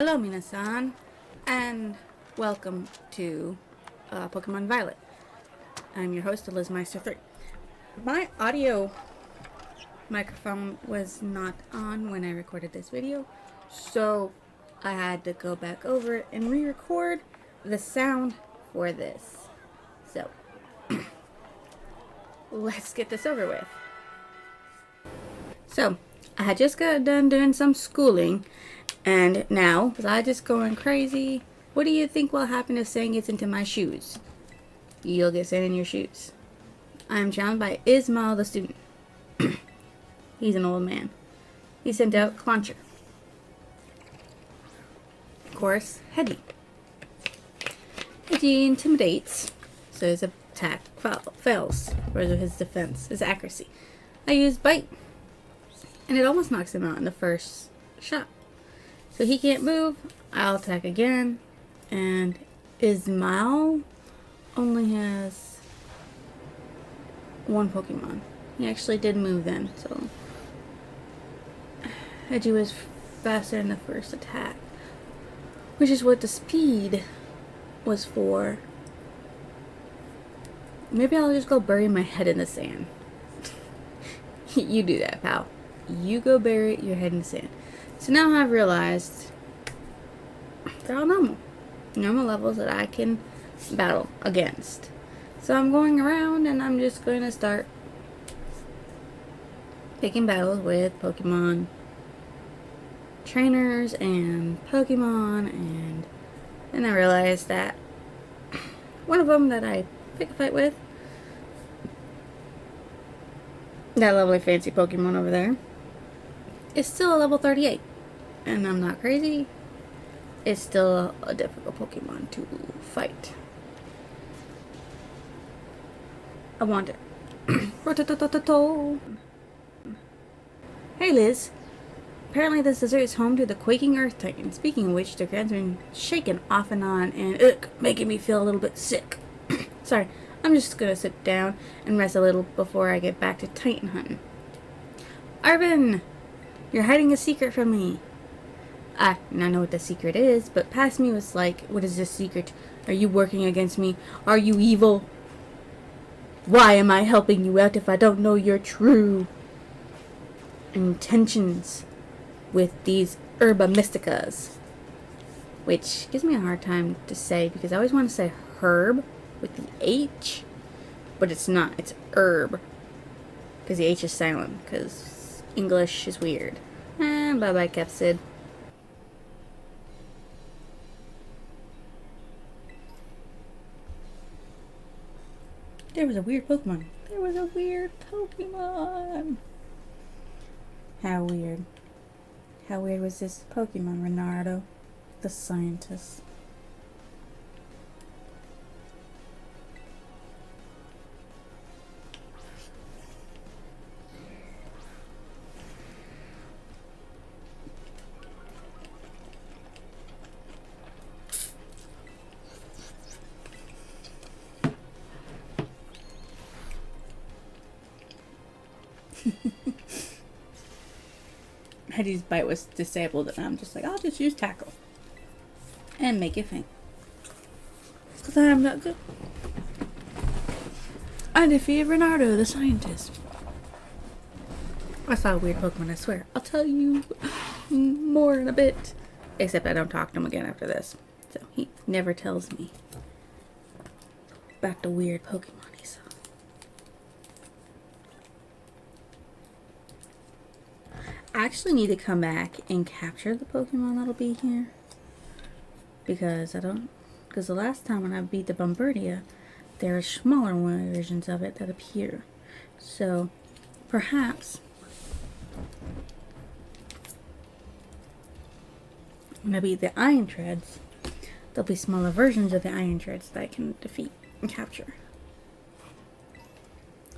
Hello, minasan, and welcome to Pokemon Violet. I'm your host, ElizMeister3. My audio microphone was not on when I recorded this video, so I had to go back over it and re-record the sound for this. So, let's get this over with. So, I had just got done doing some schooling, and now, was I just going crazy? What do you think will happen if sand gets into my shoes? You'll get sand in your shoes. I am challenged by Ismail the student. He's an old man. He sent out Clauncher. Of course, Heady. Heady intimidates, so his attack fails, whereas his defense, his accuracy. I use Bite, and it almost knocks him out in the first shot. So he can't move. I'll attack again, and Ismail only has one Pokemon. He actually did move then, so Edgy was faster in the first attack, which is what the speed was for. Maybe I'll just go bury my head in the sand. You do that, pal. You go bury your head in the sand. So now I've realized they're all normal levels that I can battle against. So I'm going around and I'm just going to start picking battles with Pokemon trainers and Pokemon, and then I realized that one of them that I pick a fight with, that lovely fancy Pokemon over there, is still a level 38. And I'm not crazy. It's still a difficult Pokemon to fight. I want it. Hey Liz. Apparently this desert is home to the quaking earth titan. Speaking of which, the ground's been shaken off and on and making me feel a little bit sick. Sorry, I'm just gonna sit down and rest a little before I get back to titan hunting. Arvin! You're hiding a secret from me. I know what the secret is, but past me was like, what is this secret? Are you working against me? Are you evil? Why am I helping you out if I don't know your true intentions with these Herba Mysticas? Which gives me a hard time to say because I always want to say herb with the H, but it's not. It's herb because the H is silent because English is weird. And bye-bye, Capsid. There was a weird Pokemon. There was a weird Pokemon. How weird. How weird was this Pokemon, Renardo? The scientist. Heady's bite was disabled, and I'm just like, I'll just use tackle and make it faint. Because I'm not good. I defeated Renardo, the scientist. I saw a weird Pokemon, I swear. I'll tell you more in a bit. Except I don't talk to him again after this. So he never tells me about the weird Pokemon he saw. I actually need to come back and capture the Pokemon that'll be here. Because the last time when I beat the Bombardia, there are smaller versions of it that appear. So, perhaps, when I beat the Iron Treads, there'll be smaller versions of the Iron Treads that I can defeat and capture.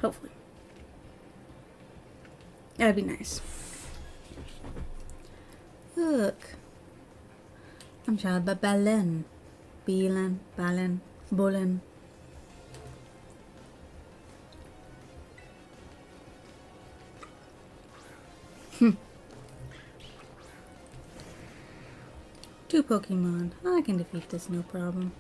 Hopefully. That'd be nice. Look. I'm child by Belen. Balen. Bullen. 2 Pokemon. I can defeat this, no problem.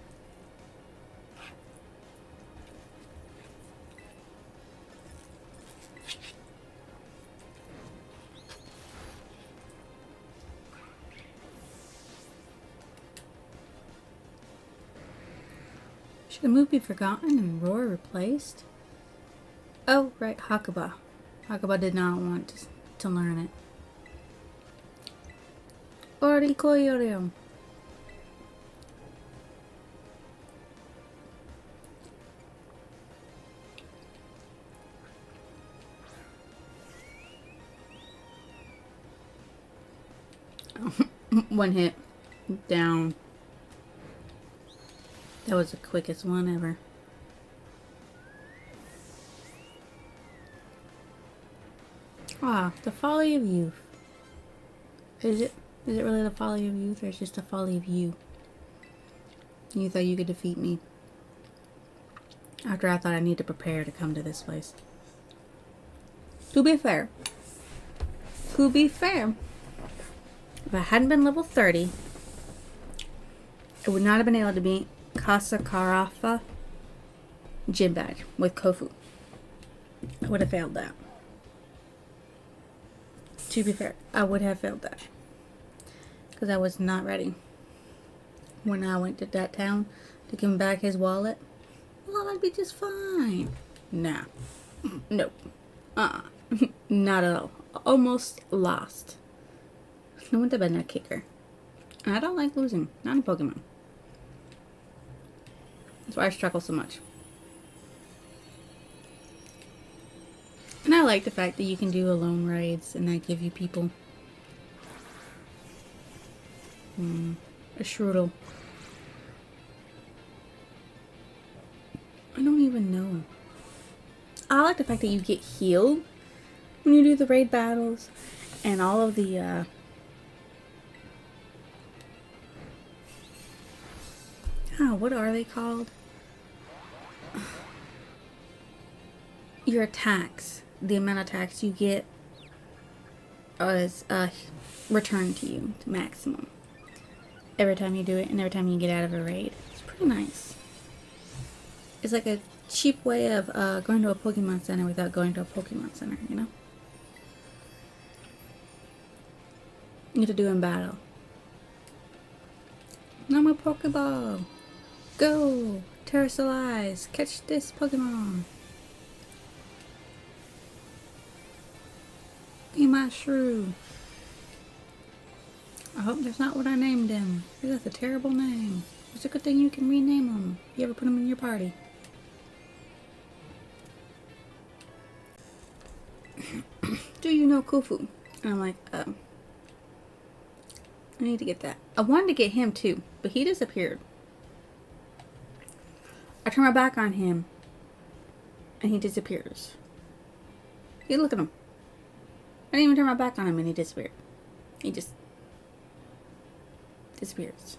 Should the move be forgotten and Roar replaced? Oh, right, Hakuba. Hakuba did not want to learn it. Orikoyorium. One hit. Down. That was the quickest one ever. Ah, the folly of youth. Is it really the folly of youth, or it's just the folly of you? You thought you could defeat me after I thought I needed to prepare to come to this place. To be fair, if I hadn't been level 30, I would not have been able to beat Kasakarafa gym badge with Kofu. I would have failed that. To be fair, I would have failed that. Because I was not ready. When I went to that town to give him back his wallet, well, that'd be just fine. Nah. Nope. Not at all. Almost lost. I went to bed in a kicker. And I don't like losing. Not in Pokemon. That's why I struggle so much. And I like the fact that you can do alone raids and that give you people. A Shroodle. I don't even know. I like the fact that you get healed when you do the raid battles. And all of the, what are they called? Your attacks. The amount of attacks you get is returned to you to maximum. Every time you do it and every time you get out of a raid. It's pretty nice. It's like a cheap way of going to a Pokemon Center without going to a Pokemon Center, you know? You have to do in battle. Now my Pokeball! Go! Terrasilize! Catch this Pokemon! Be my shrew! I hope that's not what I named him. That's a terrible name. It's a good thing you can rename them if you ever put them in your party. Do you know Kufu? And I'm like, oh. I need to get that. I wanted to get him too, but he disappeared. I turn my back on him, and he disappears. You look at him. I didn't even turn my back on him, and he disappeared. He just disappears.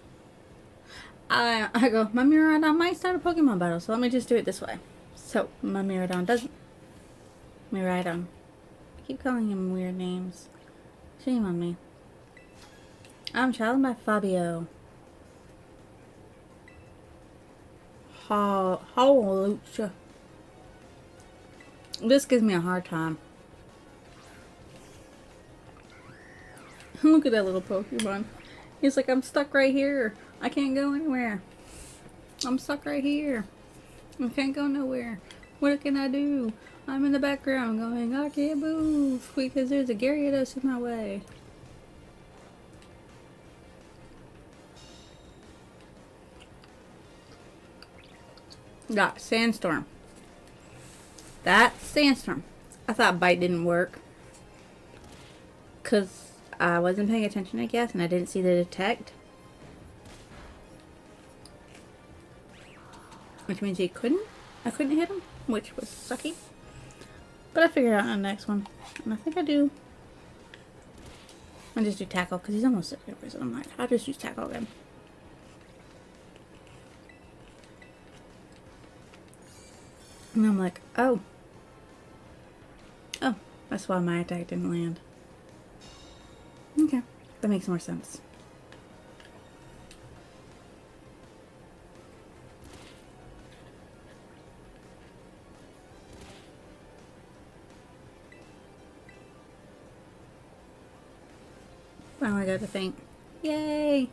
I go, my Miraidon might start a Pokemon battle, so let me just do it this way. So, my Miraidon doesn't. Miraidon. I keep calling him weird names. Shame on me. I'm challenged by Fabio. Hallelujah. This gives me a hard time. Look at that little Pokemon. He's like, I'm stuck right here. I can't go anywhere. I'm stuck right here. I can't go nowhere. What can I do? I'm in the background going, I can't move because there's a Gyarados in my way. Got Sandstorm. That Sandstorm. I thought Bite didn't work. Because I wasn't paying attention, I guess, and I didn't see the detect. Which means I couldn't hit him, which was sucky. But I figured out on the next one. And I think I do. I just do tackle because he's almost over, so I'm like, I'll just use tackle again. And I'm like, oh, that's why my attack didn't land. Okay, that makes more sense. Finally got to faint. Yay!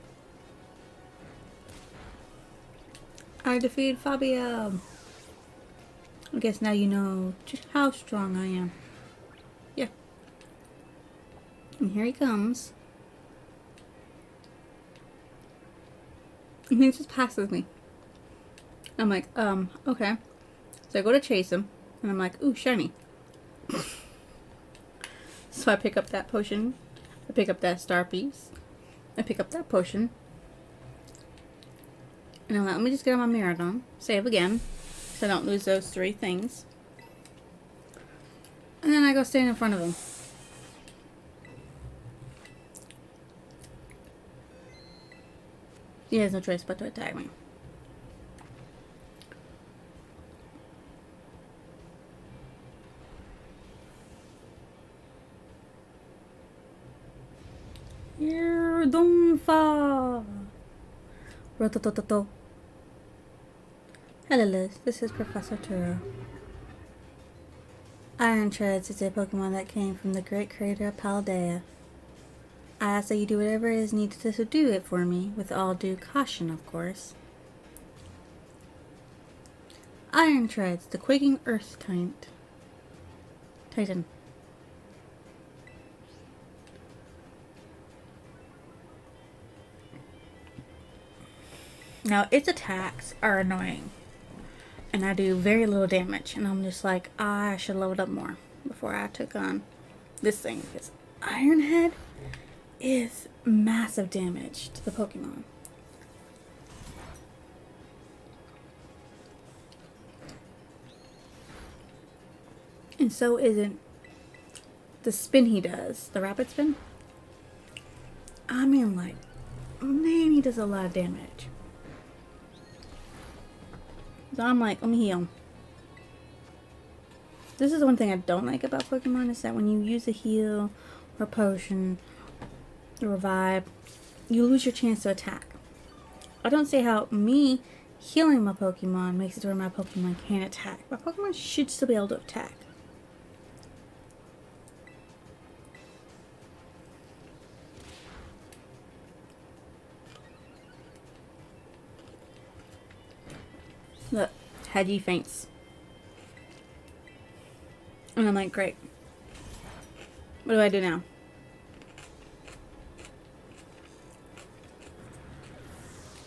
I defeated Fabio. I guess now you know just how strong I am. Yeah. And here he comes. And he just passes me. I'm like, okay. So I go to chase him, and I'm like, ooh, shiny. So I pick up that potion. I pick up that star piece. I pick up that potion. And I'm like, let me just get on my Miraidon. Save again. So I don't lose those 3 things. And then I go stand in front of him. He has no choice but to attack me. You're Donfa. Rototototo. Hello Liz, this is Professor Turo. Iron Treads is a Pokemon that came from the great creator Paldea. I ask that you do whatever is needed to subdue it for me, with all due caution, of course. Iron Treads, the quaking earth Titan. Now, its attacks are annoying. And I do very little damage. And I'm just like, I should level up more before I took on this thing. Because Iron Head is massive damage to the Pokemon. And so isn't the spin he does. The rapid spin. I mean, like, man, he does a lot of damage. So I'm like, let me heal. This is the one thing I don't like about Pokemon, is that when you use a heal or potion or revive, you lose your chance to attack. I don't see how me healing my Pokemon makes it to where my Pokemon can't attack. My Pokemon should still be able to attack. Look, Hedgie faints. And I'm like, great. What do I do now?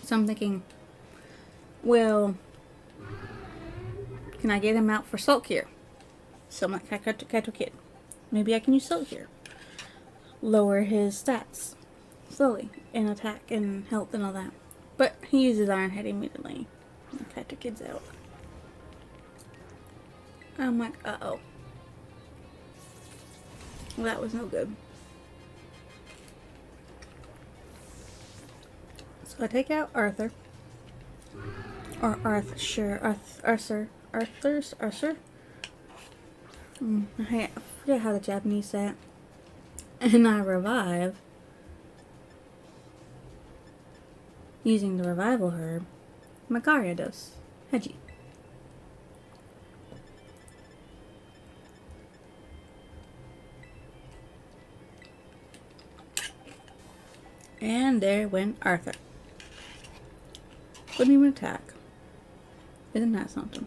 So I'm thinking, well, can I get him out for Salt Cure? So I'm like, Kaito Kid. Maybe I can use Salt Cure. Lower his stats slowly in attack and health and all that. But he uses Iron Head immediately. Kaito Kid's out. I'm like, uh-oh. Well, that was no good. So I take out Arthur. Or Arthur. I forget how the Japanese say it. And I revive. Using the revival herb. Magariados. Hedgie. And there went Arthur. Wouldn't even attack. Isn't that something?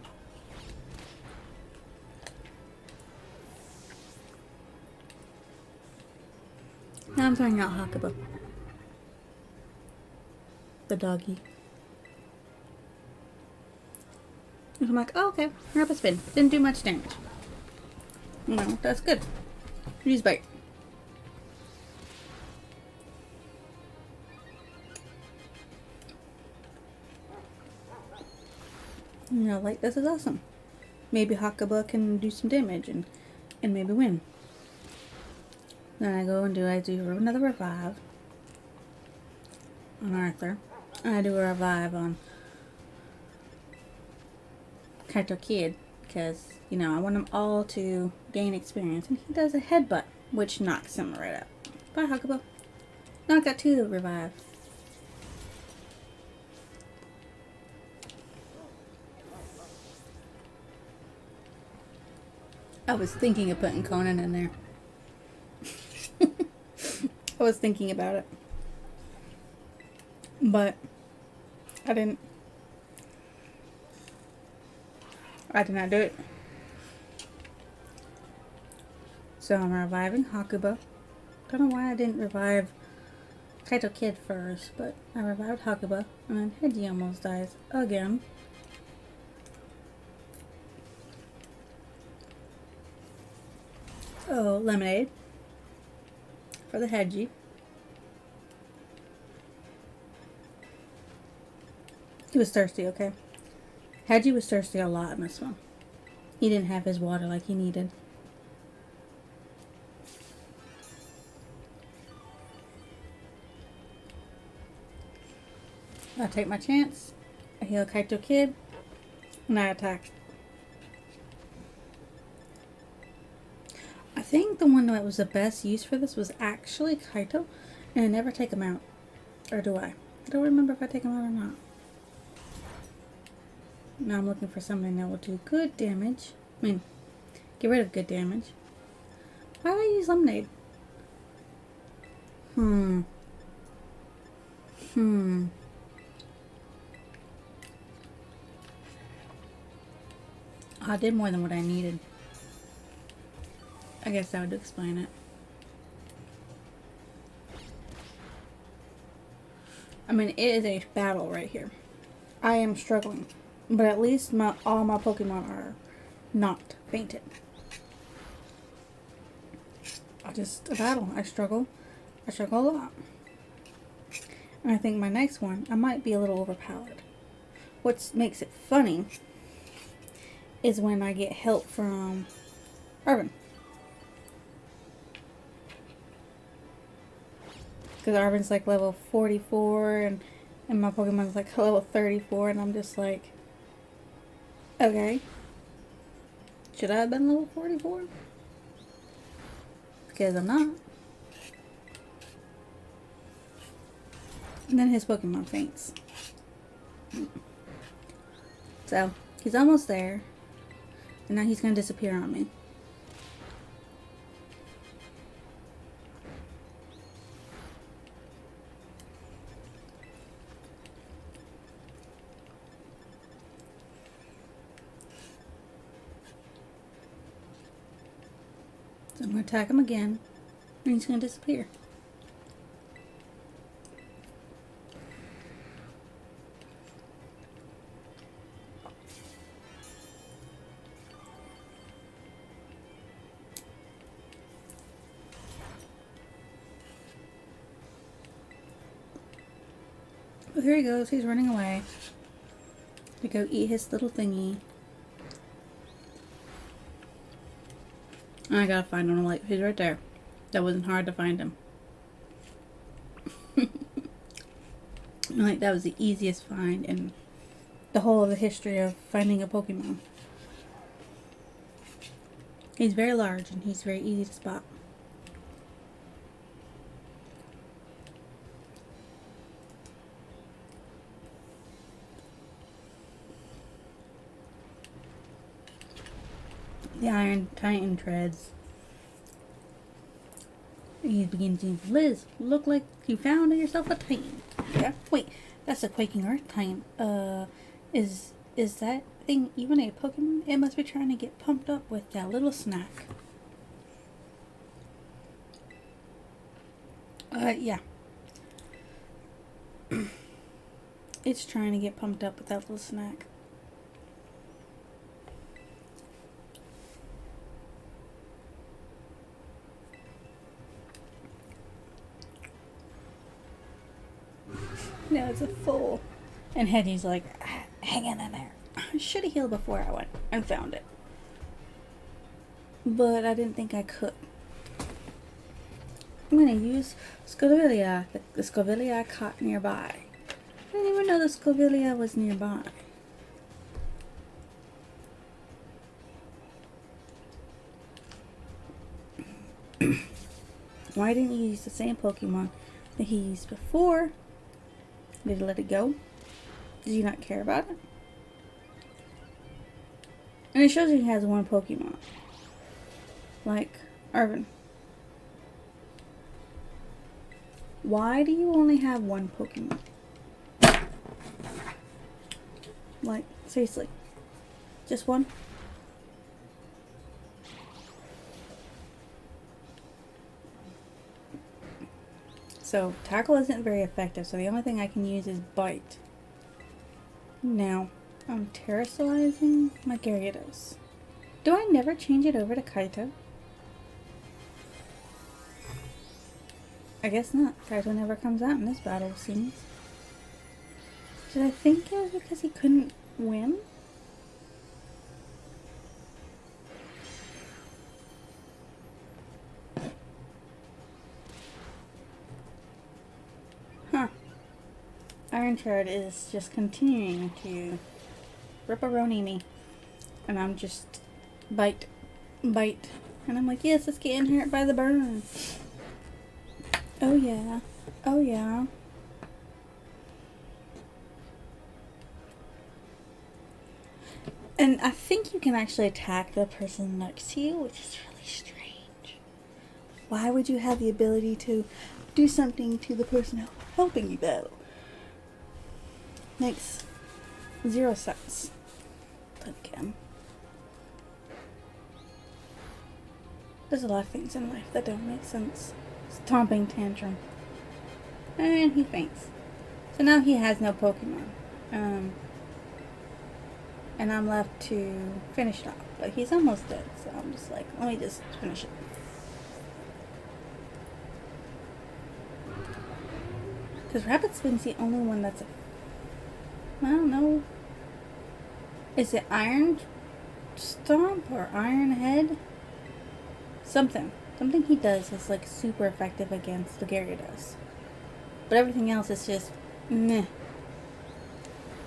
Now I'm throwing out Hakuba. The doggy. And I'm like, oh, okay. Rapid spin. Didn't do much damage. No, that's good. Use bite. You know, like, this is awesome. Maybe Hakuba can do some damage and maybe win. Then I go and do another revive on Arthur. And I do a revive on Kaito Kid, because, you know, I want them all to gain experience. And he does a headbutt, which knocks him right out. Bye, Hakuba. Now I got 2 to revive. I was thinking of putting Conan in there. I was thinking about it, but I didn't. I did not do it. So I'm reviving Hakuba. Don't know why I didn't revive Kaito Kid first, but I revived Hakuba, and then Heiji almost dies again. So, lemonade for the Heiji. He was thirsty, okay? Heiji was thirsty a lot in this one. He didn't have his water like he needed. I take my chance. I heal Kaito Kid, and I attack. I think the one that was the best use for this was actually Kaito, and I never take him out. Or do I? I don't remember if I take him out or not. Now I'm looking for something that will do good damage. I mean, get rid of good damage. Why did I use lemonade? I did more than what I needed. I guess that would explain it. I mean, it is a battle right here. I am struggling. But at least all my Pokemon are not fainted. A battle. I struggle a lot. And I think my next one, I might be a little overpowered. What makes it funny is when I get help from Arvin. Because Arvin's like level 44 and my Pokemon's like level 34, and I'm just like, okay. Should I have been level 44? Because I'm not. And then his Pokemon faints. So, he's almost there. And now he's going to disappear on me. So I'm going to attack him again. And he's going to disappear. Well, here he goes. He's running away to go eat his little thingy. I gotta find him. Like, he's right there. That wasn't hard to find him. Like, that was the easiest find in the whole of the history of finding a Pokemon. He's very large and he's very easy to spot. The Iron Titan treads. He's beginning to Liz, look like you found yourself a Titan. Yeah? Wait, that's a Quaking Earth Titan. Is that thing even a Pokemon? It must be trying to get pumped up with that little snack. Yeah. It's trying to get pumped up with that little snack. No, it's a full. And Hetty's like, hanging in there. I should have healed before I went and found it. But I didn't think I could. I'm going to use Scovilia, the Scovilia I caught nearby. I didn't even know the Scovilia was nearby. Why didn't you use the same Pokemon that he used before? Did he let it go? Did you not care about it? And it shows he has one Pokemon. Like Arvin. Why do you only have one Pokemon? Like, seriously. Just one? So, Tackle isn't very effective, so the only thing I can use is Bite. Now, I'm terrestrializing my Gyarados. Do I never change it over to Kaito? I guess not. Kaito never comes out in this battle, it seems. Did I think it was because he couldn't win? Huh. Iron Shard is just continuing to rip-a-roni me. And I'm just bite. And I'm like, yes, it's getting hurt by the burn. Oh yeah. Oh yeah. And I think you can actually attack the person next to you, which is really strange. Why would you have the ability to do something to the person helping you battle? Makes 0 sense. But again, there's a lot of things in life that don't make sense. Stomping tantrum. And he faints. So now he has no Pokemon. And I'm left to finish it off. But he's almost dead, so I'm just like, let me just finish it. Because Rapid Spin's the only one that's I don't know. Is it Iron Stomp or Iron Head? Something he does is like super effective against the Gyarados. But everything else is just meh.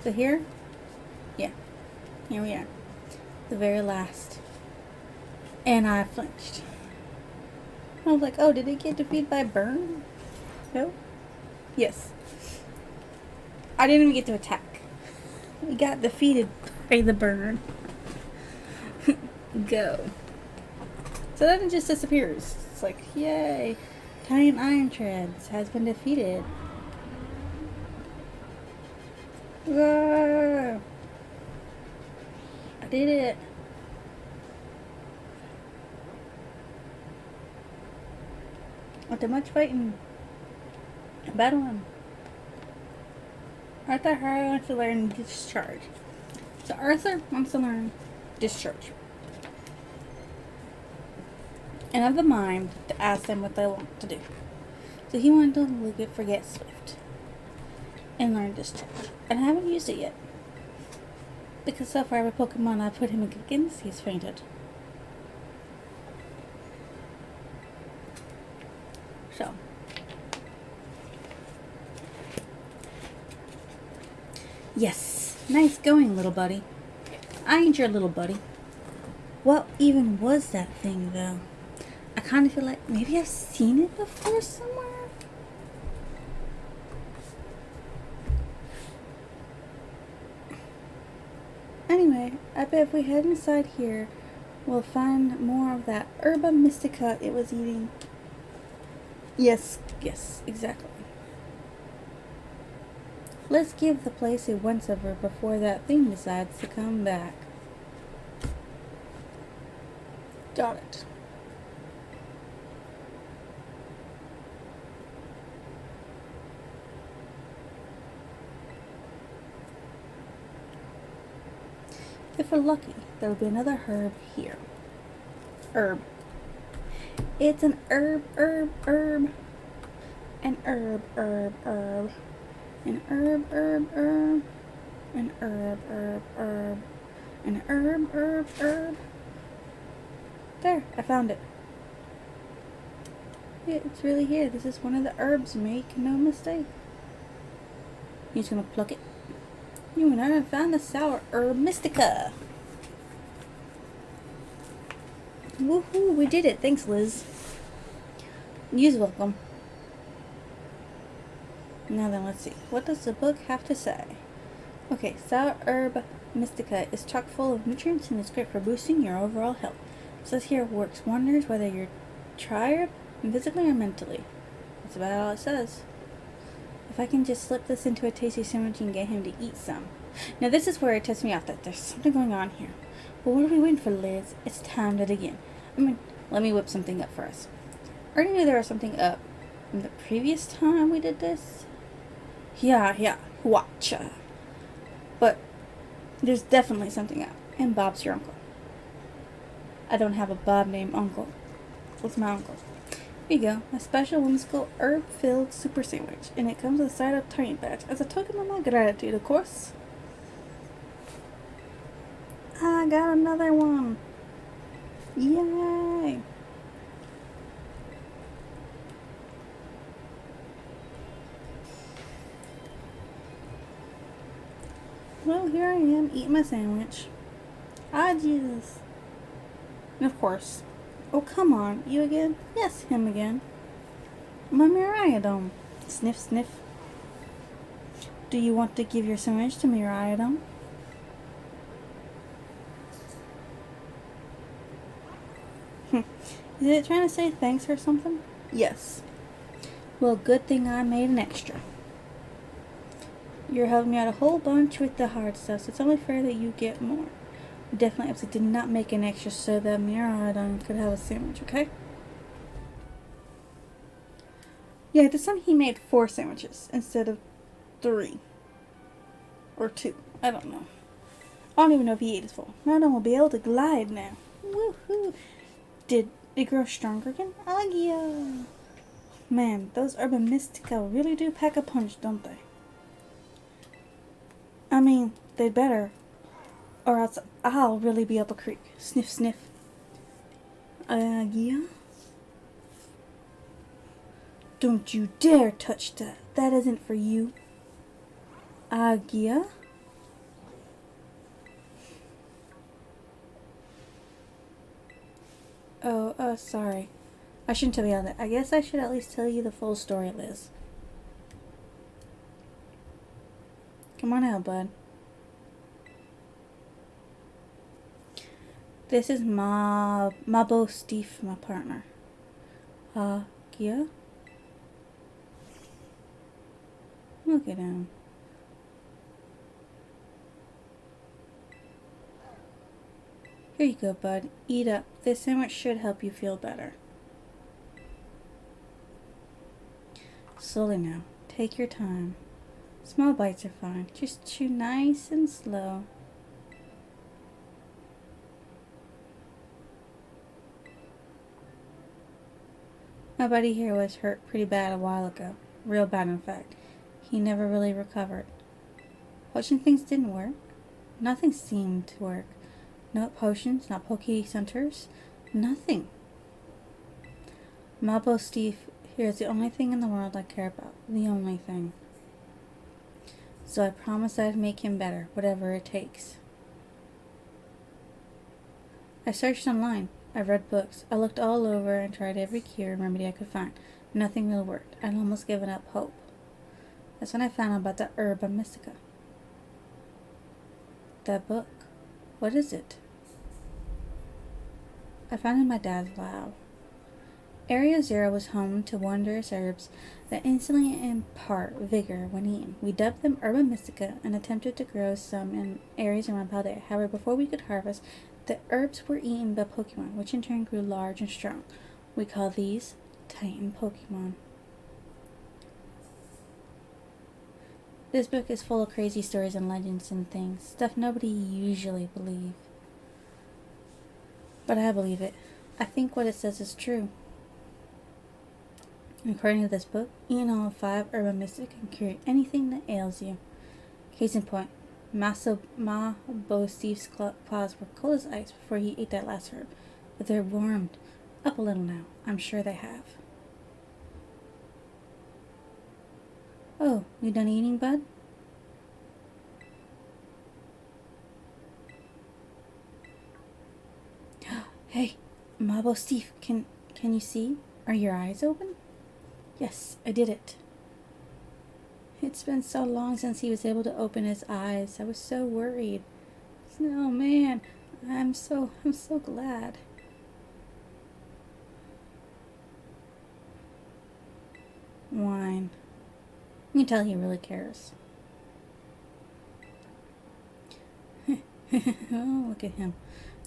So here? Yeah. Here we are. The very last. And I flinched. I was like, oh, did it get defeated by burn? No? Yes. I didn't even get to attack. We got defeated by the burn. Go. So then it just disappears. It's like, yay. Giant Iron Treads has been defeated. Whoa. I did it. After much fighting and battling. Arthur wants to learn Discharge. So Arthur wants to learn Discharge. And I have the mind to ask them what they want to do. So he wanted to look at Forget Swift and learn Discharge. And I haven't used it yet. Because so far every Pokemon I put him against, he's fainted. So. Yes. Nice going, little buddy. I ain't your little buddy. What even was that thing, though? I kind of feel like maybe I've seen it before somewhere. Anyway, I bet if we head inside here, we'll find more of that Herba Mystica it was eating. Yes, exactly. Let's give the place a once-over before that thing decides to come back. Got it. If we're lucky, there will be another herb here. Herb. It's an herb. An herb. An herb. An herb. There, I found it. Yeah, it's really here. This is one of the herbs, make no mistake. You're just gonna pluck it. You and I found the sour herb Mystica. Woohoo, we did it. Thanks, Liz. You're welcome. Now then, let's see. What does the book have to say? Okay, sour herb Mystica is chock full of nutrients and is great for boosting your overall health. It says here it works wonders whether you're tired physically or mentally. That's about all it says. if I can just slip this into a tasty sandwich and get him to eat some. Now this is where it tips me off that there's something going on here. Well, what are we waiting for, Liz? It's time to dig in. Let me whip something up for us. I already knew there was something up from the previous time we did this. Yeah, watcha. But there's definitely something up. And Bob's your uncle. I don't have a Bob named Uncle. What's my uncle? Here you go. A special whimsical herb-filled super sandwich. And it comes with a side of tiny batch as a token of my gratitude, of course. I got another one. Yay! Well, here I am eating my sandwich. I just... And of course. Oh, come on. You again? Yes, him again. My Miriadom. Sniff, sniff. Do you want to give your sandwich to Miriadom? Is it trying to say thanks or something? Yes. Well, good thing I made an extra. You're helping me out a whole bunch with the hard stuff, so it's only fair that you get more. We definitely absolutely did not make an extra so that Miriadom could have a sandwich, okay? Yeah, this time he made 4 sandwiches instead of 3. Or 2. I don't know. I don't even know if he ate his full. Miriadom will be able to glide now. Woohoo! Did it grow stronger again? Agia! Man, those Urban Mystica really do pack a punch, don't they? I mean, they'd better. Or else I'll really be up a creek. Sniff, sniff. Yeah? Don't you dare touch that. That isn't for you. Agia? Oh, sorry. I shouldn't tell you all that. I guess I should at least tell you the full story, Liz. Come on out, bud. This is Mabo Steve, my partner. Gia? Look at him. Here you go, bud. Eat up. This sandwich should help you feel better. Slowly now. Take your time. Small bites are fine. Just chew nice and slow. My buddy here was hurt pretty bad a while ago. Real bad, in fact. He never really recovered. Potion things didn't work. Nothing seemed to work. No potions, not Poke Centers, nothing. Mabo Steve here is the only thing in the world I care about. The only thing. So I promised I'd make him better, whatever it takes. I searched online. I read books. I looked all over and tried every cure and remedy I could find. Nothing really worked. I'd almost given up hope. That's when I found out about the Herba Mystica. That book. What is it? I found it in my dad's lab. Area 0 was home to wondrous herbs that instantly impart vigor when eaten. We dubbed them Herba Mystica and attempted to grow some in areas around Paldea. However, before we could harvest, the herbs were eaten by Pokemon, which in turn grew large and strong. We call these Titan Pokemon. This book is full of crazy stories and legends and things. Stuff nobody usually believes. But I believe it. I think what it says is true. According to this book, eating all 5 Herba Mystica can cure anything that ails you. Case in point, Mabo Steve's claws were cold as ice before he ate that last herb. But they're warmed up a little now. I'm sure they have. Oh, you done eating, bud? Hey, Mabo Steve, can you see? Are your eyes open? Yes, I did it. It's been so long since he was able to open his eyes. I was so worried. Oh man, I'm so glad. Wine. You can tell he really cares. Oh, look at him.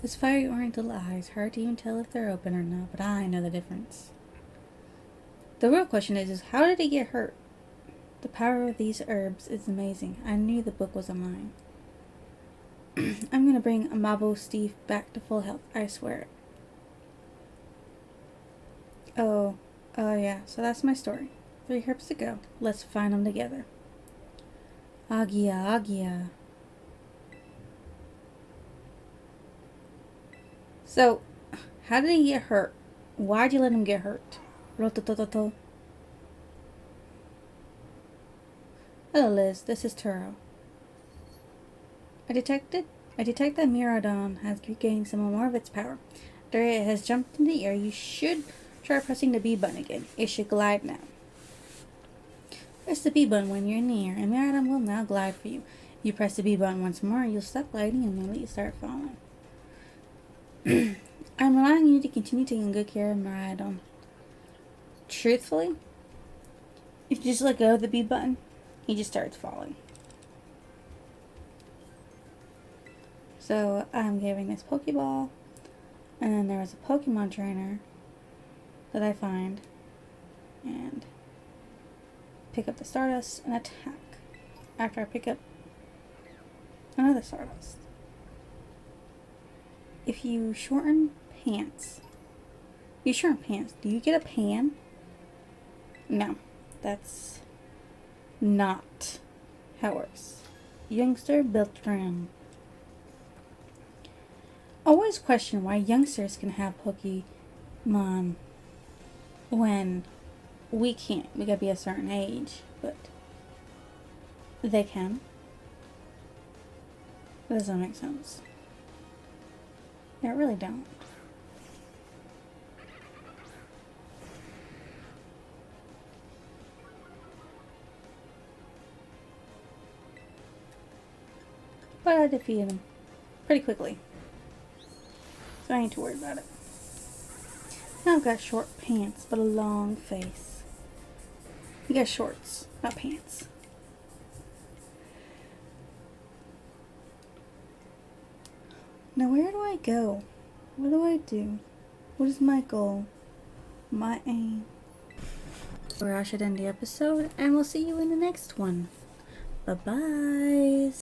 Those fiery orange little eyes. Hard to even tell if they're open or not, but I know the difference. The real question is how did he get hurt? The power of these herbs is amazing. I knew the book was a mine. I'm gonna bring Amabo Steve back to full health. I swear it. Oh yeah, so that's my story. 3 herbs to go. Let's find them together. Agia, Agia. So, how did he get hurt? Why'd you let him get hurt? Rototototo. Hello, Liz. This is Turo. I detect that Miradon has regained some more of its power. After it has jumped in the air, you should try pressing the B button again. It should glide now. Press the B button when you're in the air, and Miradon will now glide for you. You press the B button once more, you'll stop gliding and immediately start falling. I'm relying on you to continue taking good care of Miradon. Truthfully, if you just let go of the B button, he just starts falling. So I'm giving this Pokeball, and then there was a Pokemon trainer that I find, and pick up the Stardust and attack. After I pick up another Stardust. If you shorten pants, do you get a pan? No, that's not how it works. Youngster Beltran. Always question why youngsters can have Pokemon when we can't. We gotta be a certain age, but they can. That doesn't make sense. They really don't. But I defeated him pretty quickly, so I ain't too worried about it. Now I've got short pants, but a long face. You got shorts, not pants. Now where do I go? What do I do? What is my goal? My aim? Where I should end the episode, and we'll see you in the next one. Bye-bye.